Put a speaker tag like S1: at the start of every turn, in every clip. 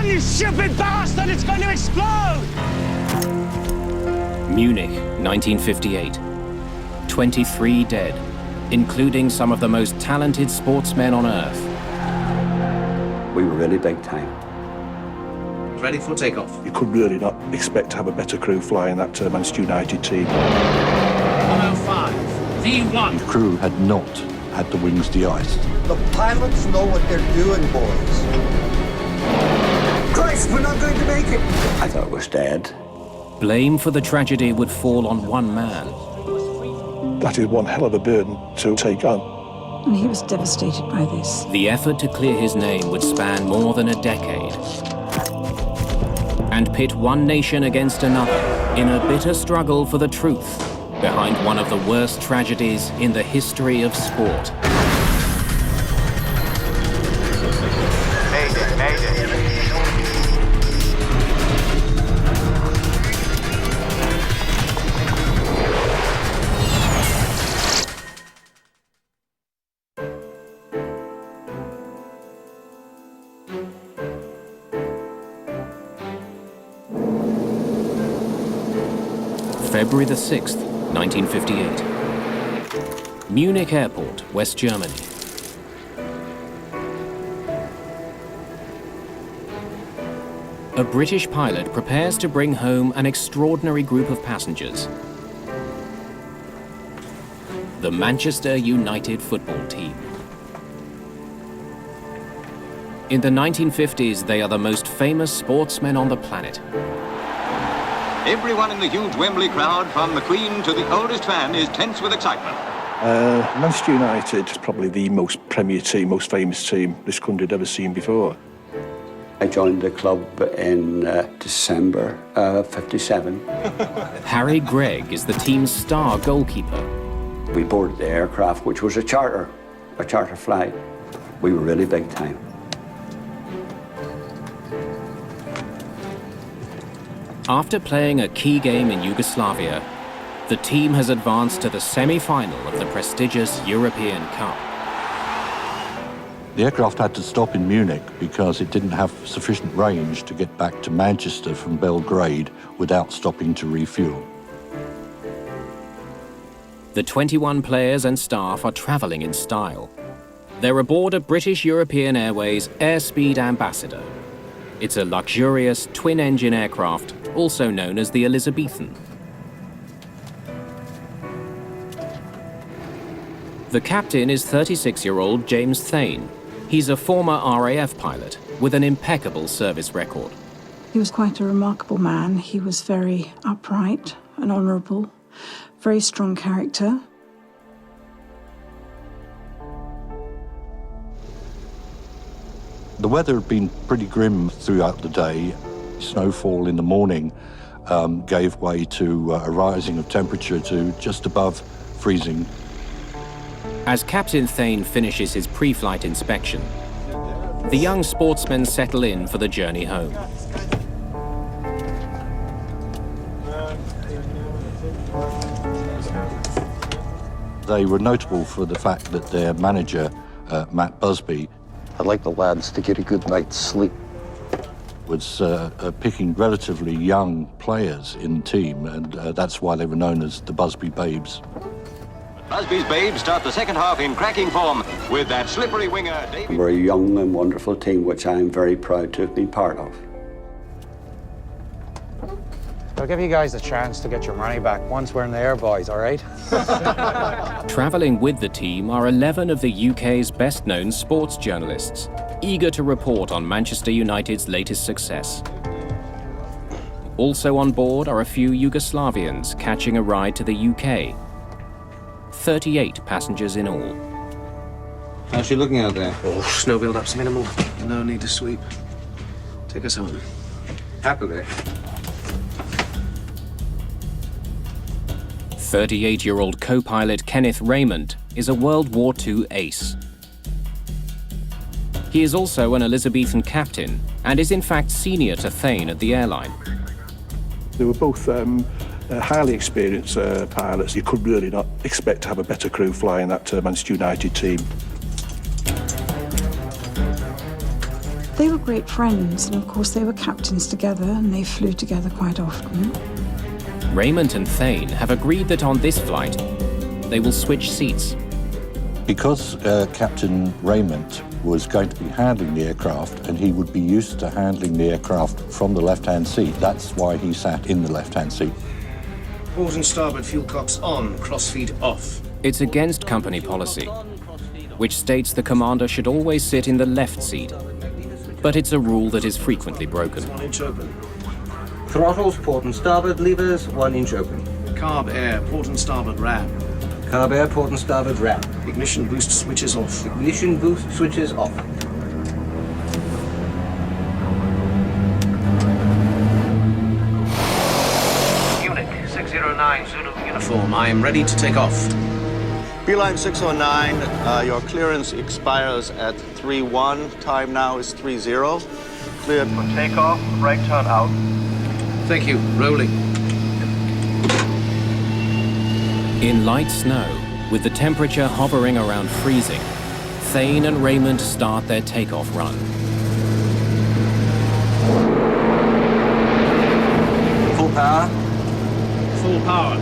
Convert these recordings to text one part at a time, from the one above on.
S1: on, you stupid bastard! It's going to explode!
S2: Munich, 1958. 23 dead, including some of the most talented sportsmen on Earth.
S3: We were really big time.
S4: Ready for takeoff.
S5: You could really not expect to have a better crew flying that Manchester United team.
S1: 105, V1.
S6: The crew had not had the wings de-iced.
S7: The pilots know what they're doing, boys. Christ, we're not going to make it!
S3: I thought it was dead.
S2: Blame for the tragedy would fall on one man.
S5: That is one hell of a burden to take on.
S8: And he was devastated by this.
S2: The effort to clear his name would span more than a decade and pit one nation against another in a bitter struggle for the truth behind one of the worst tragedies in the history of sport.
S9: Mayday, Mayday.
S2: February the 6th, 1958. Munich Airport, West Germany. A British pilot prepares to bring home an extraordinary group of passengers. The Manchester United football team. In the 1950s, they are the most famous sportsmen on the planet.
S10: Everyone in the huge Wembley crowd, from the Queen to the oldest fan, is tense with excitement.
S5: Manchester United is probably the most premier team, most famous team this country had ever seen before.
S3: I joined the club in December of '57.
S2: Harry Gregg is the team's star goalkeeper.
S3: We boarded the aircraft, which was a charter flight. We were really big time.
S2: After playing a key game in Yugoslavia, the team has advanced to the semi-final of the prestigious European Cup.
S6: The aircraft had to stop in Munich because it didn't have sufficient range to get back to Manchester from Belgrade without stopping to refuel.
S2: The 21 players and staff are travelling in style. They're aboard a British European Airways Airspeed Ambassador. It's a luxurious twin-engine aircraft, also known as the Elizabethan. The captain is 36-year-old James Thane. He's a former RAF pilot with an impeccable service record.
S8: He was quite a remarkable man. He was very upright and honourable, very strong character.
S6: The weather had been pretty grim throughout the day. Snowfall in the morning gave way to a rising of temperature to just above freezing.
S2: As Captain Thane finishes his pre-flight inspection, the young sportsmen settle in for the journey home.
S6: They were notable for the fact that their manager, Matt Busby,
S7: I'd like the lads to get a good night's sleep.
S6: was picking relatively young players in the team, and that's why they were known as the Busby Babes.
S10: Busby's Babes start the second half in cracking form with that slippery winger, David.
S3: We're a young and wonderful team, which I'm very proud to have been part of.
S4: I'll give you guys a chance to get your money back once we're in the air, boys, all right?
S2: Travelling with the team are 11 of the UK's best-known sports journalists, eager to report on Manchester United's latest success. Also on board are a few Yugoslavians catching a ride to the UK. 38 passengers in all.
S4: How's she looking out there?
S11: Oh, snow build-up's minimal. No need to sweep. Take us home.
S4: Happily.
S2: 38-year-old co-pilot Kenneth Raymond is a World War II ace. He is also an Elizabethan captain and is in fact senior to Thane at the airline.
S5: They were both highly experienced pilots. You could really not expect to have a better crew flying that Manchester United team.
S8: They were great friends, and of course they were captains together, and they flew together quite often.
S2: Raymond and Thane have agreed that on this flight, they will switch seats.
S6: Because Captain Raymond was going to be handling the aircraft and he would be used to handling the aircraft from the left-hand seat, that's why he sat in the left-hand seat.
S11: Port and starboard fuel cocks on, crossfeed off.
S2: It's against company policy, which states the commander should always sit in the left seat. But it's a rule that is frequently broken.
S11: 1 inch open.
S9: Throttles, port and starboard levers, 1 inch open.
S11: Carb air, port and starboard ram.
S9: Carb air, port and starboard ram.
S11: Ignition boost switches off.
S9: Ignition boost switches off.
S11: Munich, 609, Zulu uniform. I am ready to take off.
S12: Beeline 609, your clearance expires at 3-1. Time now is 3-0. Cleared for takeoff. Right turn out.
S11: Thank you. Rolling.
S2: In light snow, with the temperature hovering around freezing, Thane and Raymond start their takeoff run.
S9: Full power.
S11: Full power.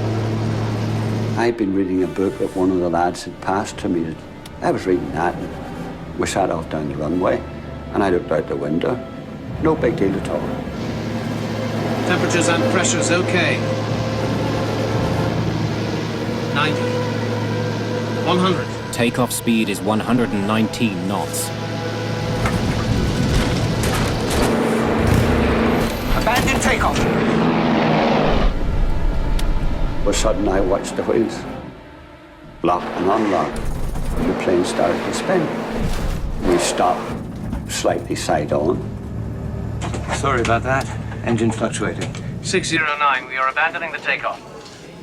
S3: I'd been reading a book that one of the lads had passed to me. I was reading that, and we sat off down the runway, and I looked out the window. No big deal at all.
S11: Temperatures and pressures okay. 90. 100.
S2: Takeoff speed is 119 knots.
S9: Abandon takeoff.
S3: But suddenly I watched the wheels lock and unlock, and the plane started to spin. We stopped slightly side on.
S9: Sorry about that. Engine fluctuating.
S11: 609, we are abandoning the takeoff.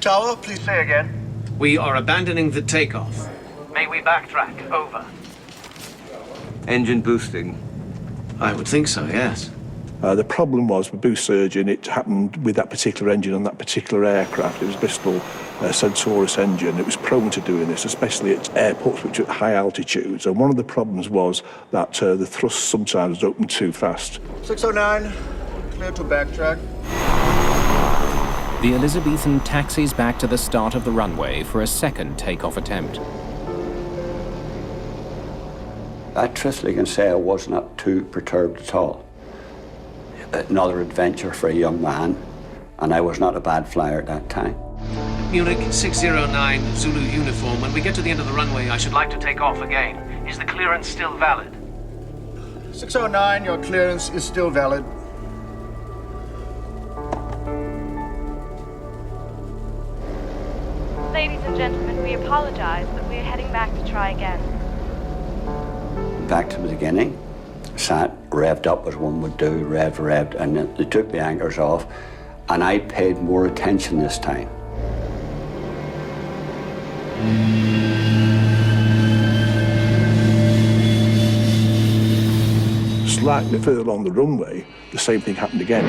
S12: Tower, please say again.
S11: We are abandoning the takeoff.
S9: May we backtrack? Over. Engine boosting.
S11: I would think so, yes.
S5: The problem was with boost surging, it happened with that particular engine on that particular aircraft. It was Bristol Centaurus engine. It was prone to doing this, especially at airports which are at high altitudes. And one of the problems was that the thrust sometimes was open too fast.
S12: 609, clear to backtrack.
S2: The Elizabethan taxis back to the start of the runway for a second takeoff attempt.
S3: I truthfully can say I was not too perturbed at all. Another adventure for a young man, and I was not a bad flyer at that time.
S11: Munich 609, Zulu uniform. When we get to the end of the runway, I should like to take off again. Is the clearance still valid?
S12: 609, your clearance is still valid.
S13: Ladies and gentlemen, we apologize, but we are heading back to try again.
S3: Back to the beginning, sat, revved up as one would do, revved, and then they took the anchors off, and I paid more attention this time.
S5: Slightly further along the runway, the same thing happened again.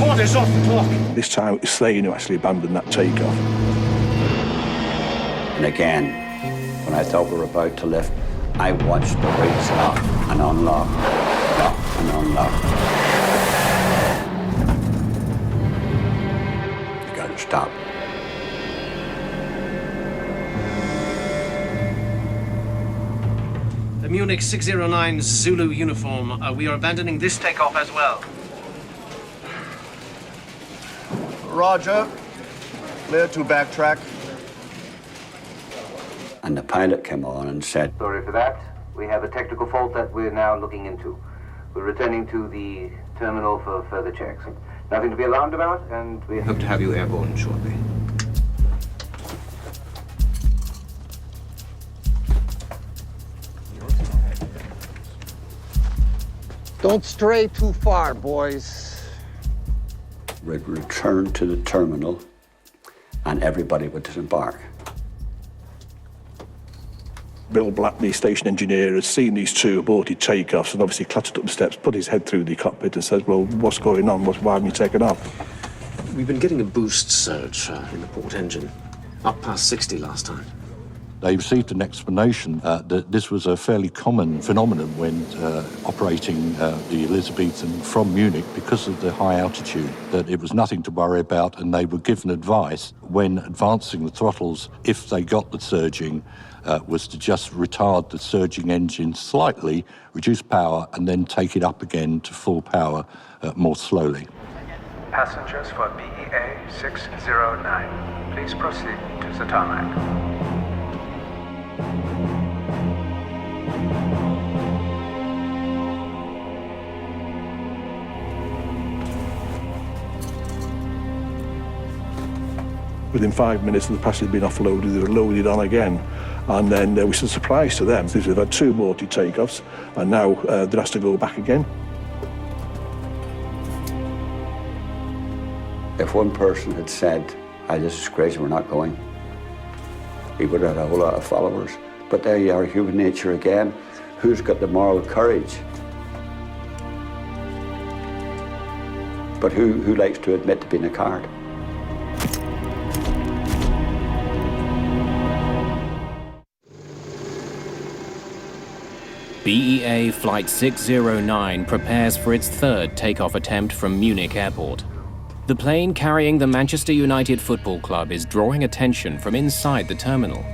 S1: Port is off the clock.
S5: This time it was Thane who actually abandoned that takeoff.
S3: And again, when I thought we were about to lift, I watched the wheels lock and unlock, lock and unlock. You gotta stop.
S11: The Munich 609 Zulu uniform. We are abandoning this takeoff as well.
S12: Roger. Clear to backtrack.
S3: And the pilot came on and said,
S9: Sorry for that. We have a technical fault that we're now looking into. We're returning to the terminal for further checks. Nothing to be alarmed about, and we hope to have you airborne shortly.
S7: Don't stray too far, boys.
S3: we'd return to the terminal and everybody would disembark.
S5: Bill Black, the station engineer, has seen these two aborted takeoffs and obviously clattered up the steps, put his head through the cockpit and says, well, what's going on? Why haven't you taken off?
S11: We've been getting a boost surge in the port engine. Up past 60 last time.
S6: They received an explanation that this was a fairly common phenomenon when operating the Elizabethan from Munich because of the high altitude, that it was nothing to worry about, and they were given advice when advancing the throttles, if they got the surging, was to just retard the surging engine slightly, reduce power, and then take it up again to full power more slowly.
S14: Passengers for BEA 609, please proceed to the tarmac.
S5: Within 5 minutes of the passengers being offloaded, they were loaded on again. And then there was a surprise to them. They've had 2 aborted takeoffs, and now they're asked to go back again.
S3: If one person had said, this is crazy, we're not going, he would have had a whole lot of followers. But there you are, human nature again. Who's got the moral courage? But who likes to admit to being a coward?
S2: BEA Flight 609 prepares for its 3rd takeoff attempt from Munich Airport. The plane carrying the Manchester United Football Club is drawing attention from inside the terminal.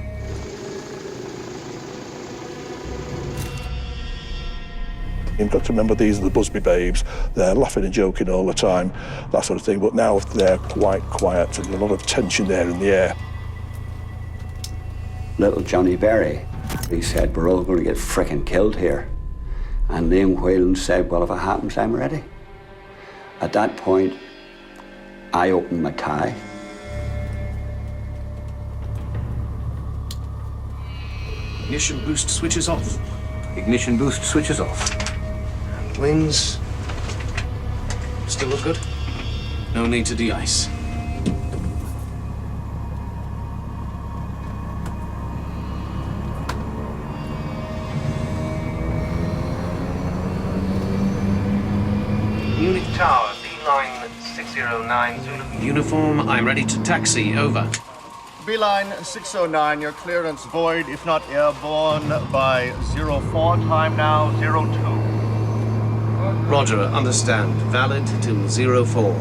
S5: You've got to remember, these are the Busby babes. They're laughing and joking all the time, that sort of thing. But now they're quite quiet, and a lot of tension there in the air.
S3: Little Johnny Berry, he said, we're all going to get frickin' killed here. And Liam Whelan said, well, if it happens, I'm ready. At that point, I opened my tie.
S11: Ignition boost switches off.
S9: Ignition boost switches off.
S11: And wings still look good. No need to de-ice. Munich Tower, Beeline 609 Zulu. Uniform, I'm ready to taxi, over.
S12: Beeline 609, your clearance void, if not airborne, by 04, time now 02.
S11: Roger, understand. Valid till 04.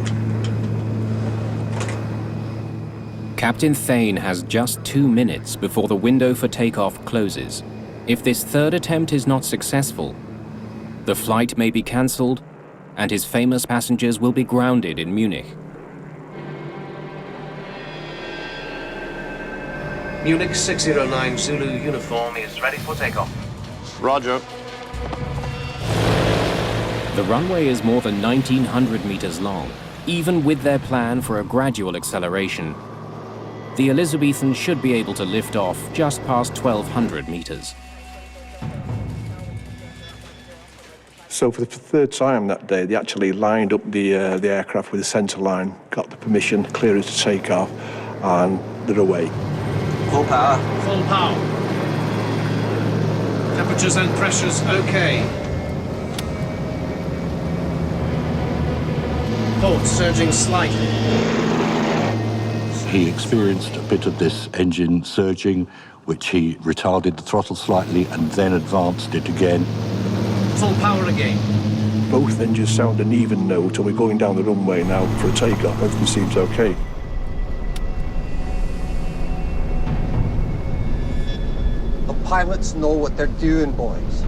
S2: Captain Thane has just 2 minutes before the window for takeoff closes. If this 3rd attempt is not successful, the flight may be cancelled and his famous passengers will be grounded in Munich.
S11: Munich 609 Zulu uniform is ready for takeoff.
S12: Roger.
S2: The runway is more than 1,900 meters long. Even with their plan for a gradual acceleration, the Elizabethan should be able to lift off just past 1,200 meters.
S5: So for the 3rd time that day, they actually lined up the aircraft with the centre line, got the permission, clearance to take off, and they're away.
S9: Full power.
S11: Full power. Temperatures and pressures okay. Port surging slightly.
S6: He experienced a bit of this engine surging, which he retarded the throttle slightly and then advanced it again.
S11: Full power again.
S5: Both engines sound an even note, and we're going down the runway now for a takeoff. Everything seems okay.
S7: The pilots know what they're doing, boys.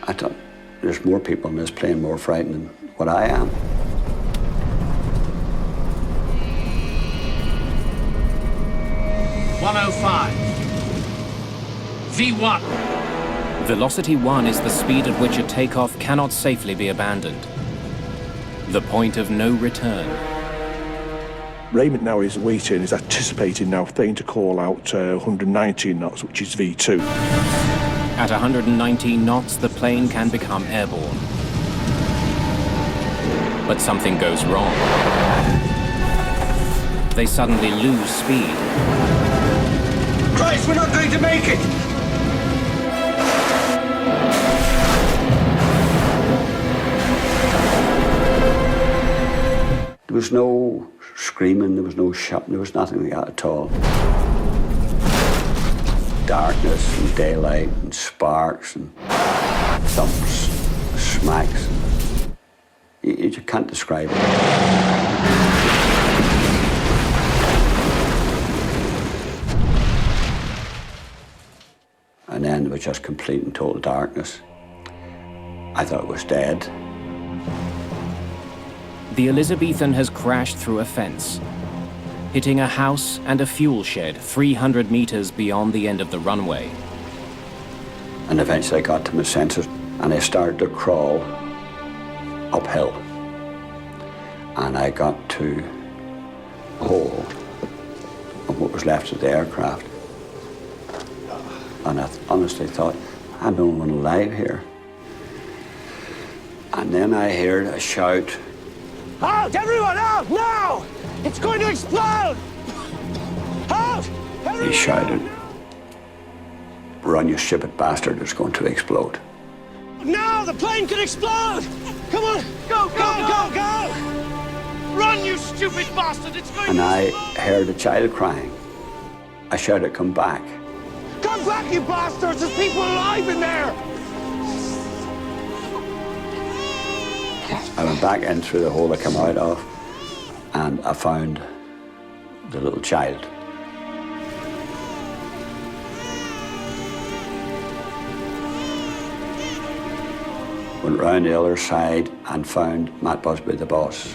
S3: I thought, there's more people in this plane more frightened than what I am.
S1: V1.
S2: Velocity 1 is the speed at which a takeoff cannot safely be abandoned. The point of no return.
S5: Raymond now is waiting, is anticipating now Thane to call out 119 knots, which is V2.
S2: At 119 knots, the plane can become airborne. But something goes wrong. They suddenly lose speed.
S1: Christ, we're not going to make it!
S3: There was no screaming, there was no shouting, there was nothing like that at all. Darkness and daylight and sparks and thumps, smacks. You just can't describe it. And then there was just complete and total darkness. I thought it was dead.
S2: The Elizabethan has crashed through a fence, hitting a house and a fuel shed 300 meters beyond the end of the runway.
S3: And eventually I got to my senses and I started to crawl uphill. And I got to a hole of what was left of the aircraft. And I honestly thought, I'm the only one alive here. And then I heard a shout.
S1: Out! Everyone out! Now! It's going to explode! Out!
S3: He shouted, run, you stupid bastard, it's going to explode.
S1: Now! The plane could explode! Come on! Go, go, go, go! Run, you stupid bastard! It's going
S3: And
S1: to
S3: I
S1: explode!
S3: heard a child crying. I shouted, come back.
S1: Come back, you bastards! There's people alive in there!
S3: I went back in through the hole I came out of, and I found the little child. Went round the other side and found Matt Busby, the boss.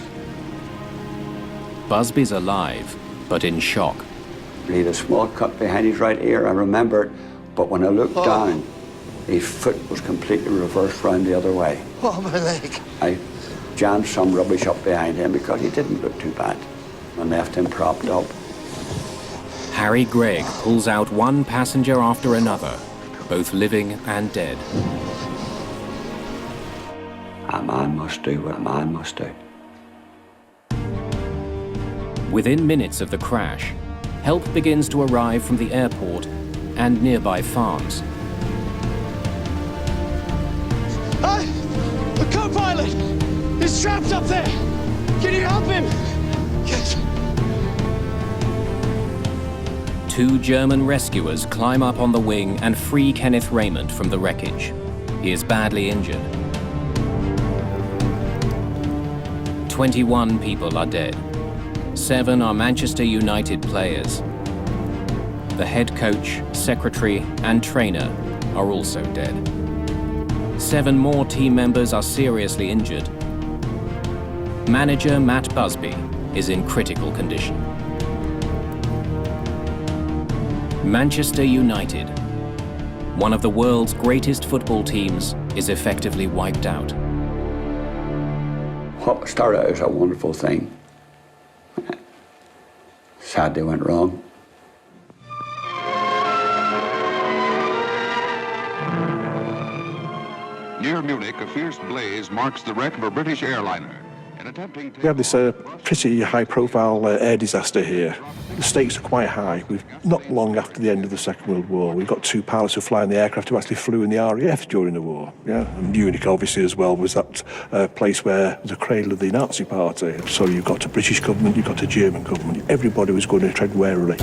S2: Busby's alive, but in shock.
S3: He had a small cut behind his right ear, I remember it, but when I looked down, his foot was completely reversed round the other way.
S1: Oh, my leg.
S3: I jammed some rubbish up behind him because he didn't look too bad and left him propped up.
S2: Harry Gregg pulls out one passenger after another, both living and dead.
S3: A man must do what a man must do.
S2: Within minutes of the crash, help begins to arrive from the airport and nearby farms.
S1: The co-pilot is trapped up there. Can you help him? Yes.
S2: Two German rescuers climb up on the wing and free Kenneth Raymond from the wreckage. He is badly injured. 21 people are dead. 7 are Manchester United players. The head coach, secretary, and trainer are also dead. 7 more team members are seriously injured. Manager Matt Busby is in critical condition. Manchester United, one of the world's greatest football teams, is effectively wiped out.
S3: What started out as a wonderful thing, sadly went wrong.
S15: Near Munich, a fierce blaze marks the wreck of a British airliner.
S5: We had this pretty high-profile air disaster here. The stakes are quite high. Not long after the end of the Second World War, we've got 2 pilots who fly in the aircraft who actually flew in the RAF during the war. Yeah, and Munich, obviously, as well, was that place where the cradle of the Nazi Party. So you've got the British government, you've got the German government. Everybody was going to tread warily.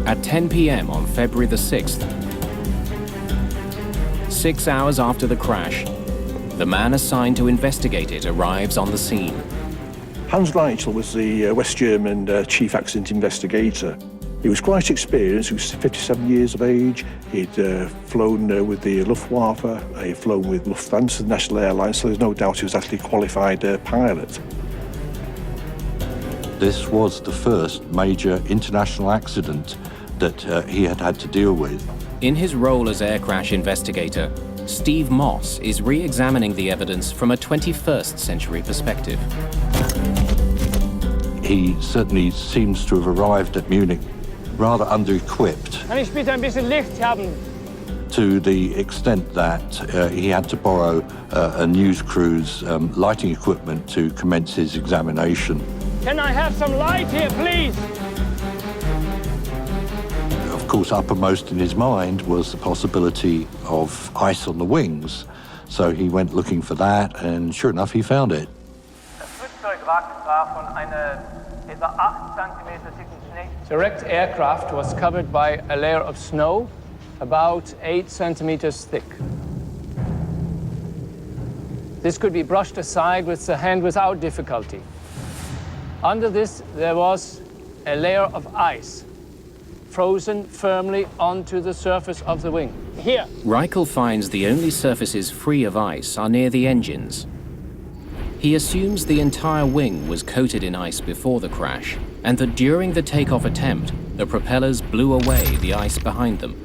S2: At 10 p.m. on February the 6th, 6 hours after the crash, the man assigned to investigate it arrives on the scene.
S5: Hans Reichel was the West German chief accident investigator. He was quite experienced. He was 57 years of age. He'd flown with the Luftwaffe. He'd flown with Lufthansa, the national airline, so there's no doubt he was actually a qualified pilot.
S6: This was the first major international accident that he had had to deal with.
S2: In his role as air crash investigator, Steve Moss is re-examining the evidence from a 21st century perspective.
S6: He certainly seems to have arrived at Munich rather under-equipped,
S1: Kann ich bitte ein bisschen Licht haben?
S6: to the extent that he had to borrow a news crew's lighting equipment to commence his examination.
S1: Can I have some light here, please?
S6: Of course, uppermost in his mind was the possibility of ice on the wings. So he went looking for that, and sure enough, he found it.
S11: The wrecked aircraft was covered by a layer of snow about 8 centimeters thick. This could be brushed aside with the hand without difficulty. Under this, there was a layer of ice, frozen firmly onto the surface of the wing. Here.
S2: Reichel finds the only surfaces free of ice are near the engines. He assumes the entire wing was coated in ice before the crash, and that during the takeoff attempt, the propellers blew away the ice behind them.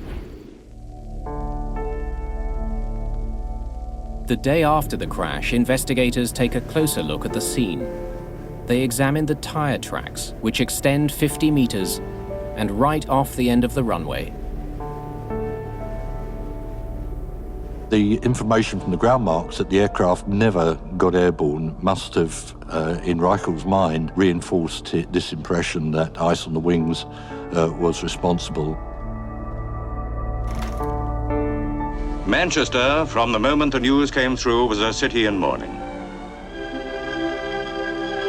S2: The day after the crash, investigators take a closer look at the scene. They examine the tire tracks, which extend 50 meters and right off the end of the runway.
S6: The information from the ground marks that the aircraft never got airborne must have, in Reichel's mind, reinforced this impression that ice on the wings was responsible.
S10: Manchester, from the moment the news came through, was a city in mourning.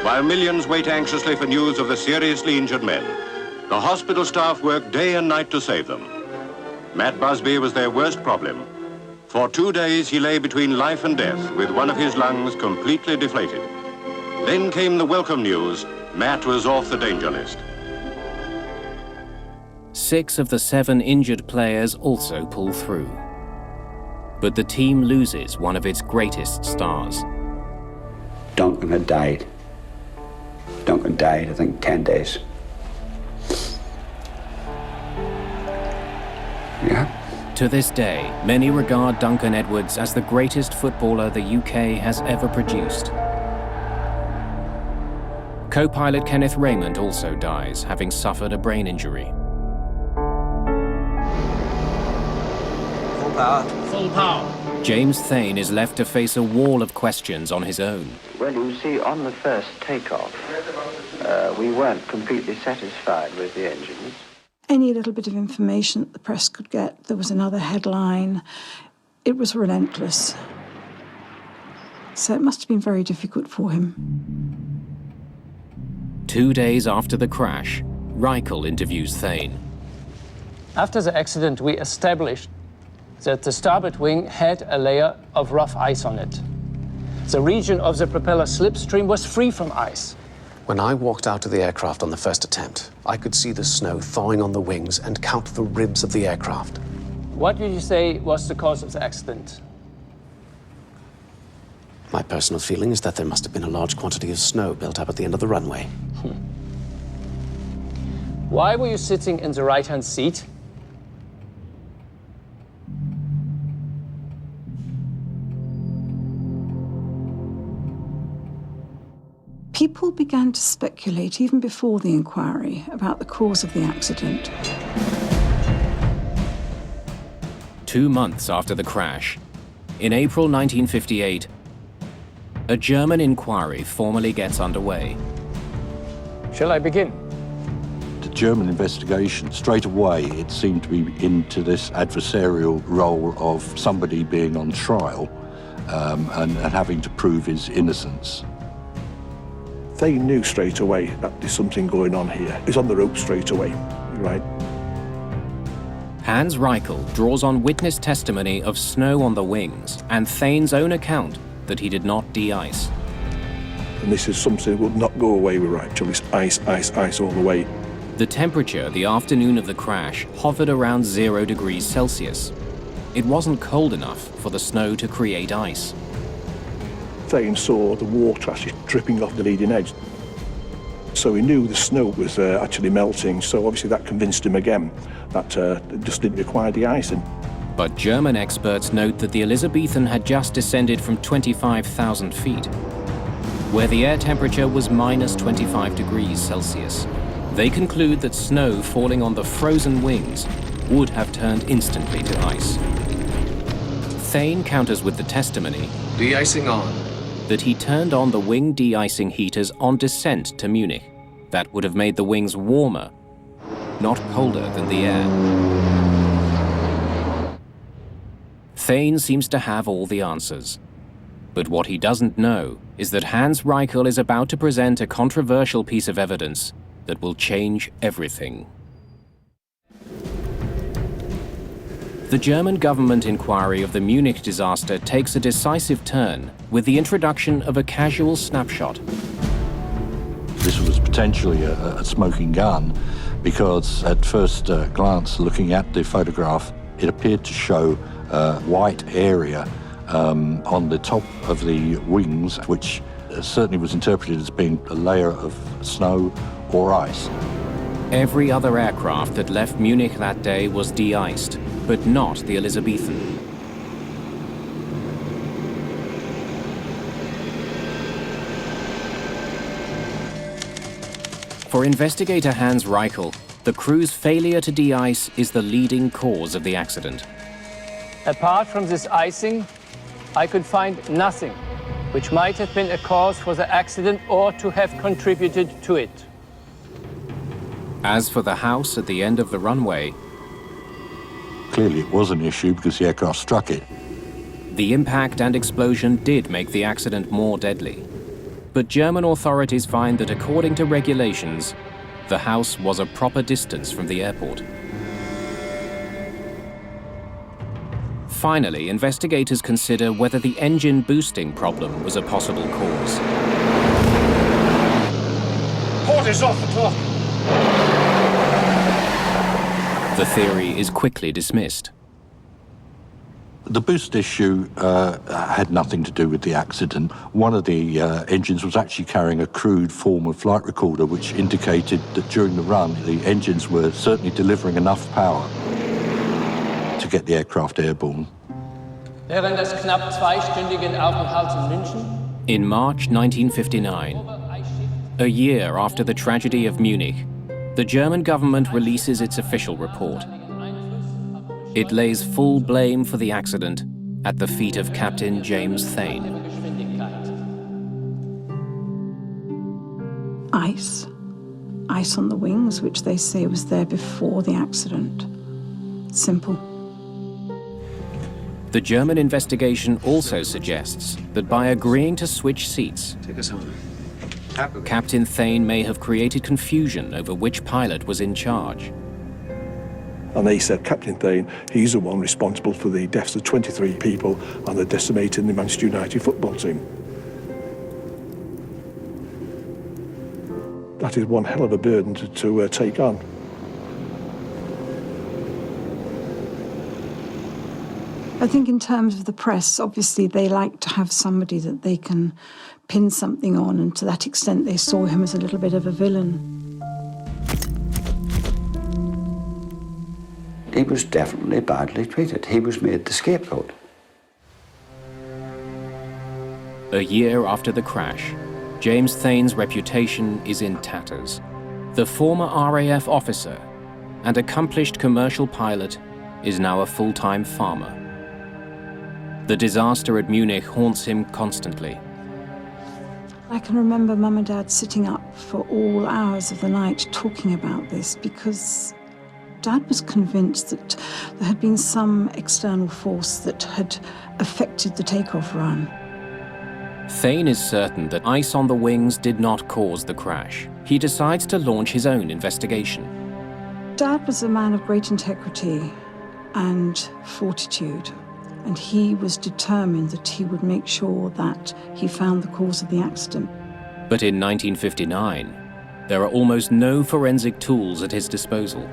S10: While millions wait anxiously for news of the seriously injured men, the hospital staff worked day and night to save them. Matt Busby was their worst problem. For 2 days, he lay between life and death, with one of his lungs completely deflated. Then came the welcome news: Matt was off the danger list.
S2: 6 of the 7 injured players also pull through. But the team loses one of its greatest stars.
S3: Duncan had died. Duncan died, I think, 10 days. Yeah.
S2: To this day, many regard Duncan Edwards as the greatest footballer the UK has ever produced. Co-pilot Kenneth Raymond also dies, having suffered a brain injury.
S1: Full power. Full power.
S2: James Thane is left to face a wall of questions on his own.
S9: Well, you see, on the first takeoff, we weren't completely satisfied with the engines.
S8: Any little bit of information that the press could get, there was another headline. It was relentless. So it must have been very difficult for him.
S2: 2 days after the crash, Reichel interviews Thane.
S11: After the accident, we established that the starboard wing had a layer of rough ice on it. The region of the propeller slipstream was free from ice.
S16: When I walked out of the aircraft on the first attempt, I could see the snow thawing on the wings and count the ribs of the aircraft.
S11: What did you say was the cause of the accident?
S16: My personal feeling is that there must have been a large quantity of snow built up at the end of the runway.
S11: Why were you sitting in the right-hand seat?
S8: People began to speculate, even before the inquiry, about the cause of the accident.
S2: 2 months after the crash, in April 1958, a German inquiry formally gets underway.
S11: Shall I begin?
S6: The German investigation, straight away, it seemed to be into this adversarial role of somebody being on trial and having to prove his innocence.
S5: They knew straight away that there's something going on here. He's on the rope straight away, right?
S2: Hans Reichel draws on witness testimony of snow on the wings and Thane's own account that he did not de-ice.
S5: And this is something that would not go away with Reichel. It's ice, ice, ice all the way.
S2: The temperature the afternoon of the crash hovered around 0 degrees Celsius. It wasn't cold enough for the snow to create ice.
S5: Thane saw the water actually dripping off the leading edge. So he knew the snow was actually melting, so obviously that convinced him again that it just didn't require de-icing.
S2: But German experts note that the Elizabethan had just descended from 25,000 feet, where the air temperature was minus 25 degrees Celsius. They conclude that snow falling on the frozen wings would have turned instantly to ice. Thane counters with the testimony
S16: De-icing on.
S2: that he turned on the wing de-icing heaters on descent to Munich. That would have made the wings warmer, not colder than the air. Thane seems to have all the answers. But what he doesn't know is that Hans Reichel is about to present a controversial piece of evidence that will change everything. The German government inquiry of the Munich disaster takes a decisive turn with the introduction of a casual snapshot.
S6: This was potentially a smoking gun because at first glance, looking at the photograph, it appeared to show a white area on the top of the wings, which certainly was interpreted as being a layer of snow or ice.
S2: Every other aircraft that left Munich that day was de-iced, but not the Elizabethan. For investigator Hans Reichel, the crew's failure to de-ice is the leading cause of the accident.
S11: Apart from this icing, I could find nothing which might have been a cause for the accident or to have contributed to it.
S2: As for the house at the end of the runway,
S6: clearly it was an issue because the aircraft struck it.
S2: The impact and explosion did make the accident more deadly. But German authorities find that according to regulations, the house was a proper distance from the airport. Finally, investigators consider whether the engine boosting problem was a possible cause.
S1: Port is off the clock.
S2: The theory is quickly dismissed.
S6: The boost issue had nothing to do with the accident. One of the engines was actually carrying a crude form of flight recorder which indicated that during the run the engines were certainly delivering enough power to get the aircraft airborne.
S11: Während des knapp zweistündigen Aufenthalts in München,
S2: in March 1959, a year after the tragedy of Munich, the German government releases its official report. It lays full blame for the accident at the feet of Captain James Thane.
S8: Ice. Ice on the wings, which they say was there before the accident. Simple.
S2: The German investigation also suggests that by agreeing to switch seats,
S16: Take us home.
S2: Captain Thane may have created confusion over which pilot was in charge.
S5: And they said, Captain Thane, he's the one responsible for the deaths of 23 people and the decimating the Manchester United football team. That is one hell of a burden to take on.
S8: I think in terms of the press, obviously they like to have somebody that they can pin something on, and to that extent they saw him as a little bit of a villain.
S3: He was definitely badly treated. He was made the scapegoat.
S2: A year after the crash, James Thane's reputation is in tatters. The former RAF officer and accomplished commercial pilot is now a full-time farmer. The disaster at Munich haunts him constantly.
S8: I can remember Mum and Dad sitting up for all hours of the night talking about this because Dad was convinced that there had been some external force that had affected the takeoff run.
S2: Thane is certain that ice on the wings did not cause the crash. He decides to launch his own investigation.
S8: Dad was a man of great integrity and fortitude, and he was determined that he would make sure that he found the cause of the accident.
S2: But in 1959, there are almost no forensic tools at his disposal.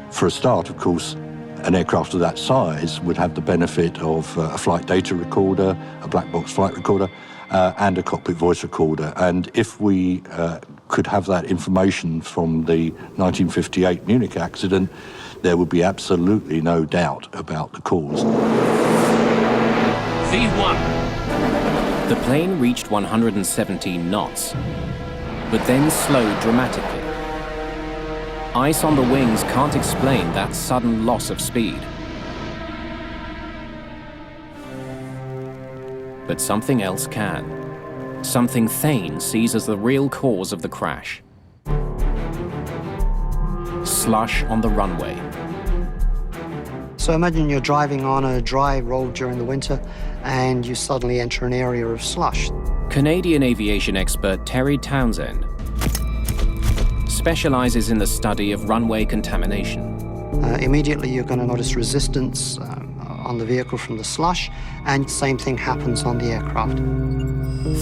S6: For a start, of course, an aircraft of that size would have the benefit of a flight data recorder, a black box flight recorder, and a cockpit voice recorder. And if we could have that information from the 1958 Munich accident, there would be absolutely no doubt about the cause.
S2: V1. The plane reached 117 knots, but then slowed dramatically. Ice on the wings can't explain that sudden loss of speed. But something else can. Something Thane sees as the real cause of the crash. Slush on the runway.
S17: So imagine you're driving on a dry road during the winter and you suddenly enter an area of slush.
S2: Canadian aviation expert Terry Townsend specializes in the study of runway contamination.
S17: Immediately you're going to notice resistance on the vehicle from the slush, and same thing happens on the aircraft.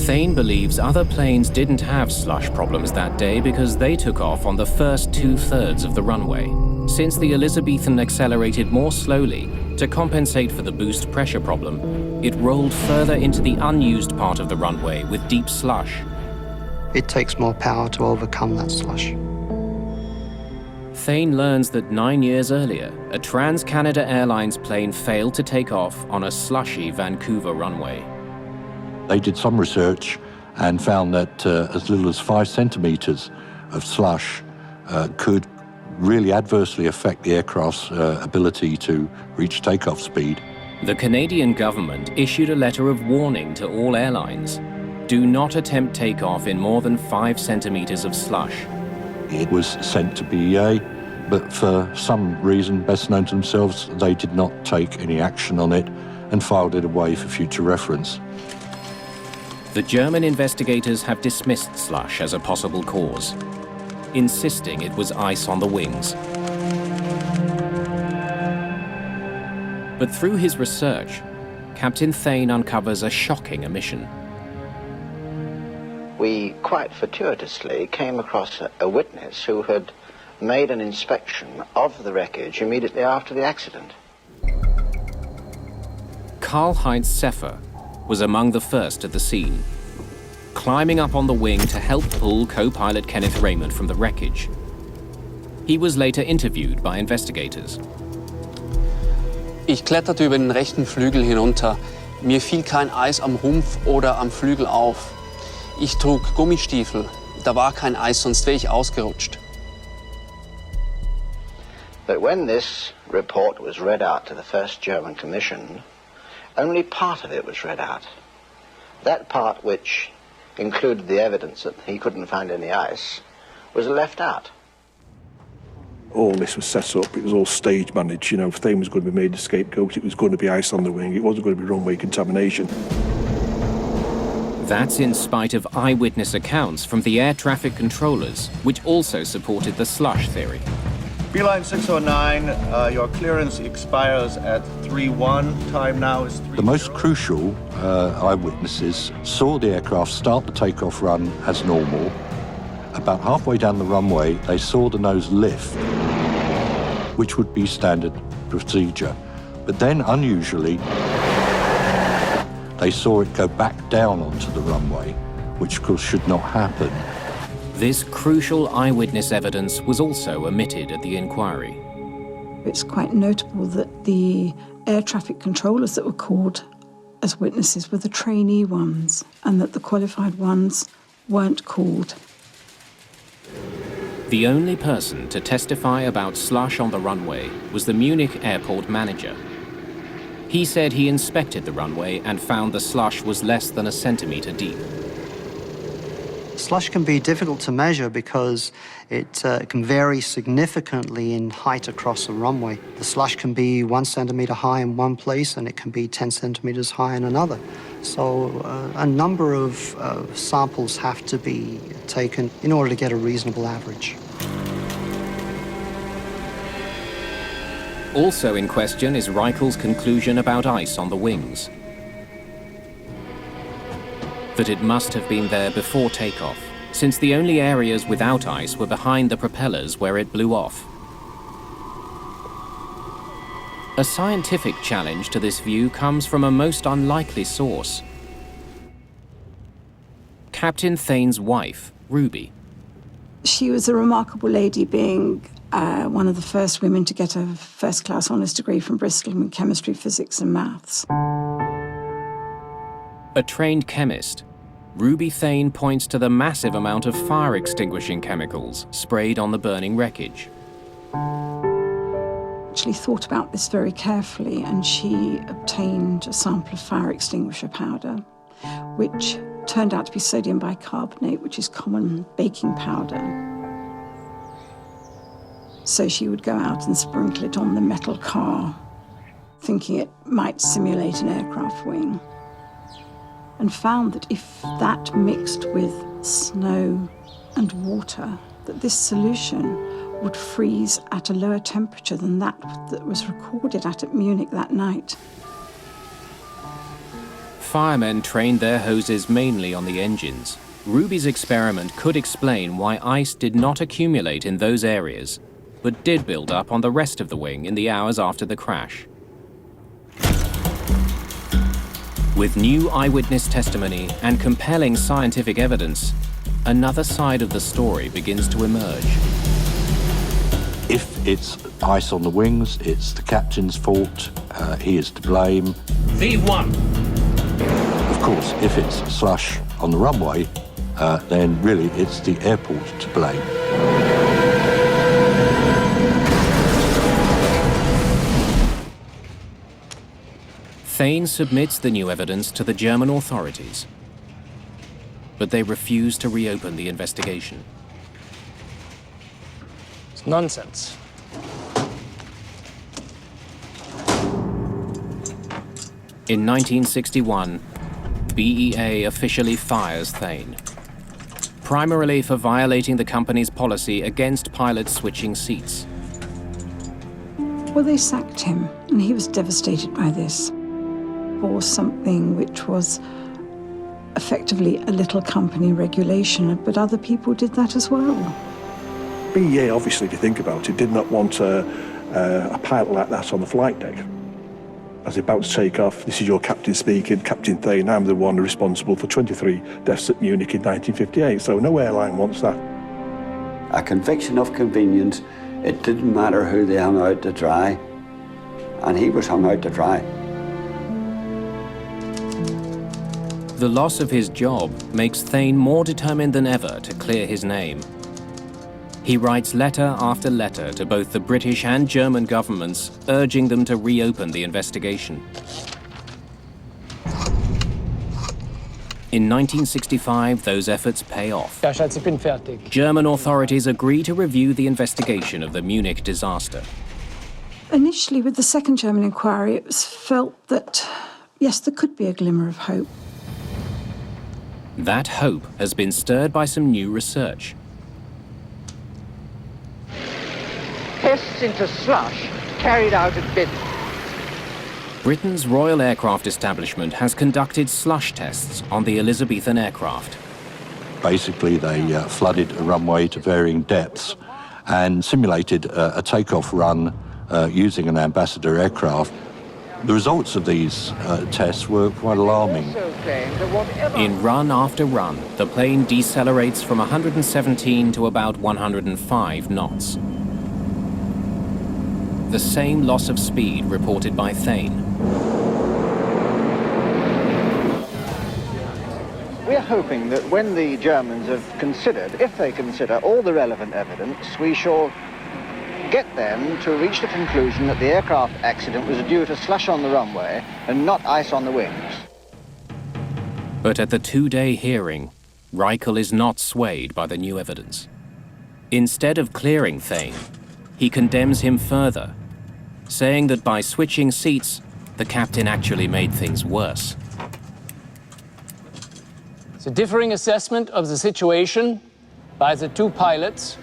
S2: Thane believes other planes didn't have slush problems that day because they took off on the first 2/3 of the runway. Since the Elizabethan accelerated more slowly to compensate for the boost pressure problem, it rolled further into the unused part of the runway with deep slush.
S17: It takes more power to overcome that slush.
S2: Thane learns that 9 years earlier, a Trans-Canada Airlines plane failed to take off on a slushy Vancouver runway.
S6: They did some research and found that as little as 5 centimetres of slush could really adversely affect the aircraft's ability to reach takeoff speed.
S2: The Canadian government issued a letter of warning to all airlines. Do not attempt takeoff in more than 5 centimetres of slush.
S6: It was sent to BEA, but for some reason best known to themselves, they did not take any action on it and filed it away for future reference.
S2: The German investigators have dismissed slush as a possible cause, insisting it was ice on the wings. But through his research, Captain Thane uncovers a shocking omission.
S18: We quite fortuitously came across a witness who had made an inspection of the wreckage immediately after the accident.
S2: Karl-Heinz Seffer was among the first at the scene, climbing up on the wing to help pull co-pilot Kenneth Raymond from the wreckage. He was later interviewed by investigators.
S19: Ich kletterte über den rechten Flügel hinunter. Mir fiel kein Eis am Rumpf oder am Flügel auf. Ich trug Gummistiefel. Da war kein Eis, sonst wäre ich ausgerutscht.
S18: But when this report was read out to the first German Commission, only part of it was read out. That part which included the evidence that he couldn't find any ice was left out.
S5: All this was set up, it was all stage managed, you know, if Thane was going to be made a scapegoat, it was going to be ice on the wing, it wasn't going to be runway contamination.
S2: That's in spite of eyewitness accounts from the air traffic controllers, which also supported the slush theory.
S12: Beeline 609, your clearance expires at 3:1. Time now is 3:0.
S6: The most crucial eyewitnesses saw the aircraft start the takeoff run as normal. About halfway down the runway, they saw the nose lift, which would be standard procedure. But then, unusually, they saw it go back down onto the runway, which of course should not happen.
S2: This crucial eyewitness evidence was also omitted at the inquiry.
S8: It's quite notable that the air traffic controllers that were called as witnesses were the trainee ones, and that the qualified ones weren't called.
S2: The only person to testify about slush on the runway was the Munich airport manager. He said he inspected the runway and found the slush was less than a centimetre deep.
S17: Slush can be difficult to measure because it can vary significantly in height across the runway. The slush can be 1 centimetre high in one place and it can be 10 centimetres high in another. So a number of samples have to be taken in order to get a reasonable average.
S2: Also in question is Reichel's conclusion about ice on the wings. That it must have been there before takeoff, since the only areas without ice were behind the propellers where it blew off. A scientific challenge to this view comes from a most unlikely source. Captain Thane's wife, Ruby.
S8: She was a remarkable lady, being one of the first women to get a first-class honours degree from Bristol in chemistry, physics and maths.
S2: A trained chemist, Ruby Thane points to the massive amount of fire-extinguishing chemicals sprayed on the burning wreckage.
S8: Actually thought about this very carefully, and she obtained a sample of fire extinguisher powder, which turned out to be sodium bicarbonate, which is common baking powder. So she would go out and sprinkle it on the metal car thinking it might simulate an aircraft wing, and found that if that mixed with snow and water, that this solution would freeze at a lower temperature than that was recorded at Munich that night.
S2: Firemen trained their hoses mainly on the engines. Ruby's experiment could explain why ice did not accumulate in those areas, but did build up on the rest of the wing in the hours after the crash. With new eyewitness testimony and compelling scientific evidence, another side of the story begins to emerge.
S6: If it's ice on the wings, it's the captain's fault. He is to blame.
S1: V1.
S6: Of course, if it's slush on the runway, then really it's the airport to blame.
S2: Thane submits the new evidence to the German authorities, but they refuse to reopen the investigation.
S11: It's nonsense.
S2: In 1961, BEA officially fires Thane, primarily for violating the company's policy against pilots switching seats.
S8: Well, they sacked him, and he was devastated by this, for something which was effectively a little company regulation, but other people did that as well.
S5: BEA, obviously, if you think about it, did not want a pilot like that on the flight deck. As they're about to take off, this is your captain speaking, Captain Thane, I'm the one responsible for 23 deaths at Munich in 1958, so no airline wants that.
S3: A conviction of convenience, it didn't matter who they hung out to dry, and he was hung out to dry.
S2: The loss of his job makes Thane more determined than ever to clear his name. He writes letter after letter to both the British and German governments, urging them to reopen the investigation. In 1965, those efforts pay off.
S11: Ja, Schatz, ich bin fertig.
S2: German authorities agree to review the investigation of the Munich disaster.
S8: Initially, with the second German inquiry, it was felt that, yes, there could be a glimmer of hope.
S2: That hope has been stirred by some new research.
S7: Tests into slush carried out at Bid.
S2: Britain's Royal Aircraft Establishment has conducted slush tests on the Elizabethan aircraft.
S6: Basically, they flooded a runway to varying depths and simulated a takeoff run using an Ambassador aircraft. The results of these tests were quite alarming.
S2: In run after run, the plane decelerates from 117 to about 105 knots. The same loss of speed reported by Thane.
S18: We're hoping that when the Germans have considered, if they consider all the relevant evidence, we shall get them to reach the conclusion that the aircraft accident was due to slush on the runway and not ice on the wings.
S2: But at the two-day hearing, Reichel is not swayed by the new evidence. Instead of clearing Thane, he condemns him further, saying that by switching seats, the captain actually made things worse.
S11: The differing assessment of the situation by the two pilots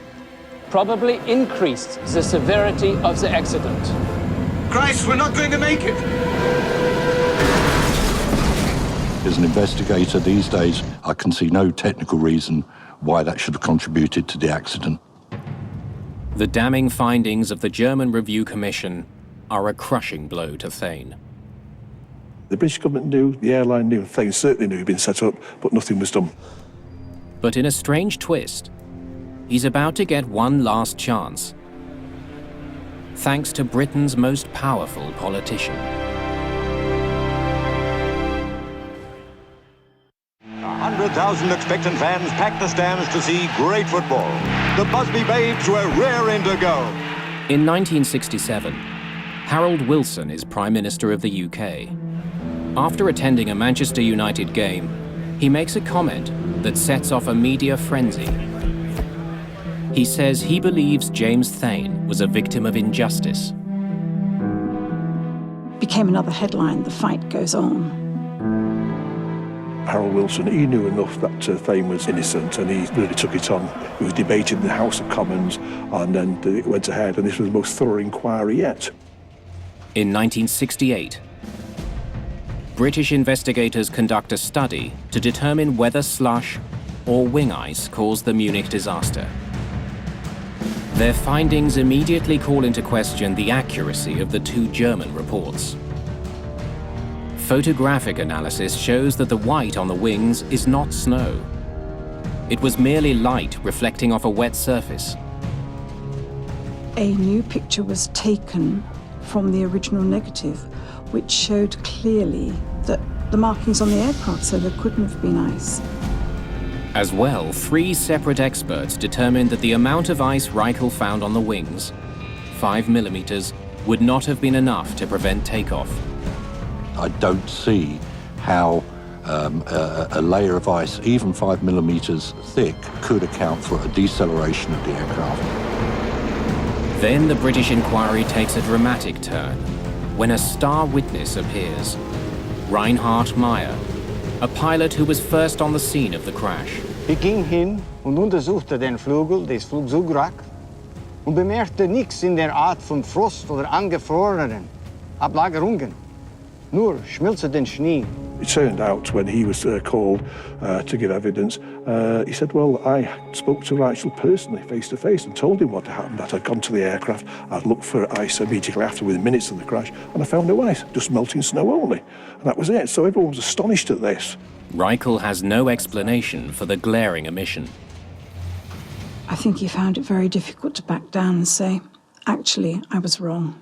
S11: probably increased the severity of the accident.
S1: Christ, we're not going to make it!
S6: As an investigator these days, I can see no technical reason why that should have contributed to the accident.
S2: The damning findings of the German Review Commission are a crushing blow to Thane.
S5: The British government knew, the airline knew, Thane certainly knew he'd been set up, but nothing was done.
S2: But in a strange twist, he's about to get one last chance, thanks to Britain's most powerful politician.
S10: 100,000 expectant fans packed the stands to see great football. The Busby Babes were raring to go.
S2: In 1967, Harold Wilson is Prime Minister of the UK. After attending a Manchester United game, he makes a comment that sets off a media frenzy. He says he believes James Thane was a victim of injustice.
S8: became another headline, "The fight goes on."
S5: Harold Wilson, he knew enough that Thane was innocent, and he really took it on. It was debated in the House of Commons, and then it went ahead, and this was the most thorough inquiry yet.
S2: In 1968, British investigators conduct a study to determine whether slush or wing ice caused the Munich disaster. Their findings immediately call into question the accuracy of the two German reports. Photographic analysis shows that the white on the wings is not snow. It was merely light reflecting off a wet surface.
S8: A new picture was taken from the original negative, which showed clearly that the markings on the aircraft, so there couldn't have been ice.
S2: As well, 3 separate experts determined that the amount of ice Reichel found on the wings, 5 millimeters, would not have been enough to prevent takeoff.
S6: I don't see how a layer of ice, even 5 millimeters thick, could account for a deceleration of the aircraft.
S2: Then the British inquiry takes a dramatic turn when a star witness appears. Reinhard Meyer, a pilot who was first on the scene of the crash.
S20: Ich ging hin und untersuchte den Flügel des Flugzeugwracks und bemerkte nichts in der Art von Frost oder angefrorenen Ablagerungen. Nur schmilzenden Schnee.
S5: It turned out when he was called to give evidence, he said, well, I spoke to Reichel personally, face to face, and told him what had happened, that I'd gone to the aircraft, I'd looked for ice immediately after, within minutes of the crash, and I found no ice, just melting snow only. And that was it. So everyone was astonished at this.
S2: Reichel has no explanation for the glaring omission.
S8: I think he found it very difficult to back down and say, actually, I was wrong.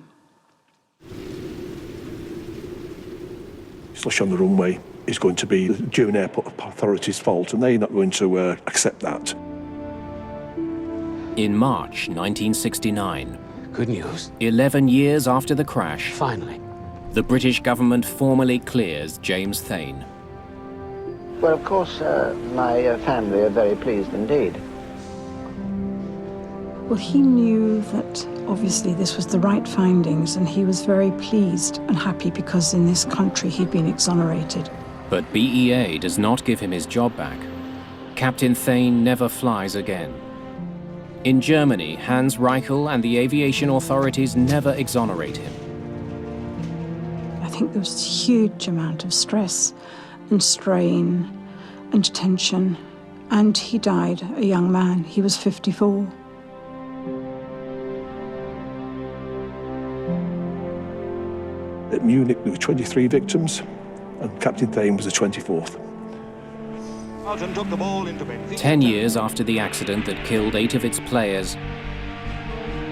S5: Slush on the runway is going to be the German airport authorities' fault, and they're not going to accept that.
S2: In March 1969,
S16: good news,
S2: 11 years after the crash,
S16: finally,
S2: the British government formally clears James Thane.
S18: Well, of course, my family are very pleased indeed.
S8: Well, he knew that obviously this was the right findings, and he was very pleased and happy because in this country he'd been exonerated.
S2: But BEA does not give him his job back. Captain Thane never flies again. In Germany, Hans Reichel and the aviation authorities never exonerate him.
S8: I think there was a huge amount of stress and strain and tension, and he died a young man. He was 54.
S5: At Munich, there were 23 victims, and Captain Thane was the 24th.
S2: 10 years after the accident that killed 8 of its players,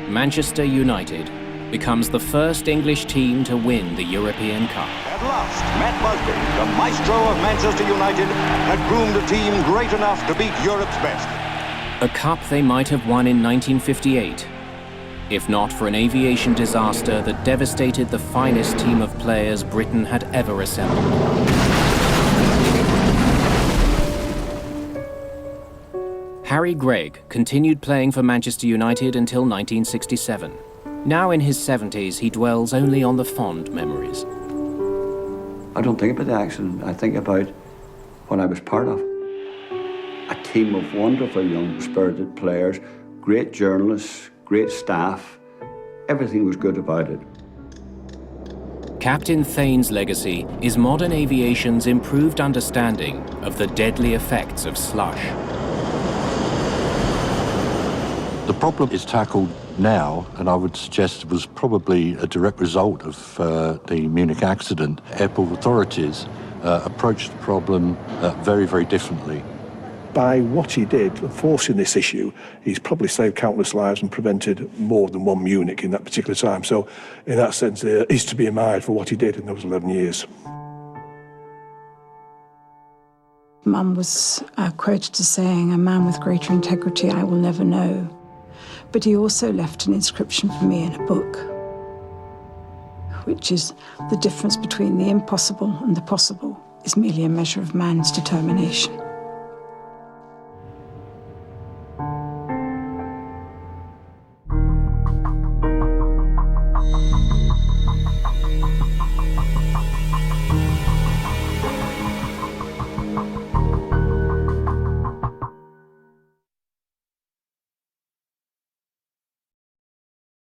S2: Manchester United becomes the first English team to win the European Cup.
S10: At last, Matt Busby, the maestro of Manchester United, had groomed a team great enough to beat Europe's best.
S2: A cup they might have won in 1958, if not for an aviation disaster that devastated the finest team of players Britain had ever assembled. Harry Gregg continued playing for Manchester United until 1967. Now in his 70s, he dwells only on the fond memories.
S3: I don't think about the accident. I think about what I was part of. A team of wonderful young, spirited players, great journalists, great staff. Everything was good about it.
S2: Captain Thane's legacy is modern aviation's improved understanding of the deadly effects of slush.
S6: The problem is tackled now, and I would suggest it was probably a direct result of the Munich accident. Airport authorities approached the problem very, very differently.
S5: By what he did, forcing this issue, he's probably saved countless lives and prevented more than one Munich in that particular time. So in that sense, he's to be admired for what he did in those 11 years.
S8: Mum was quoted as saying, "A man with greater integrity I will never know." But he also left an inscription for me in a book, which is the difference between the impossible and the possible is merely a measure of man's determination.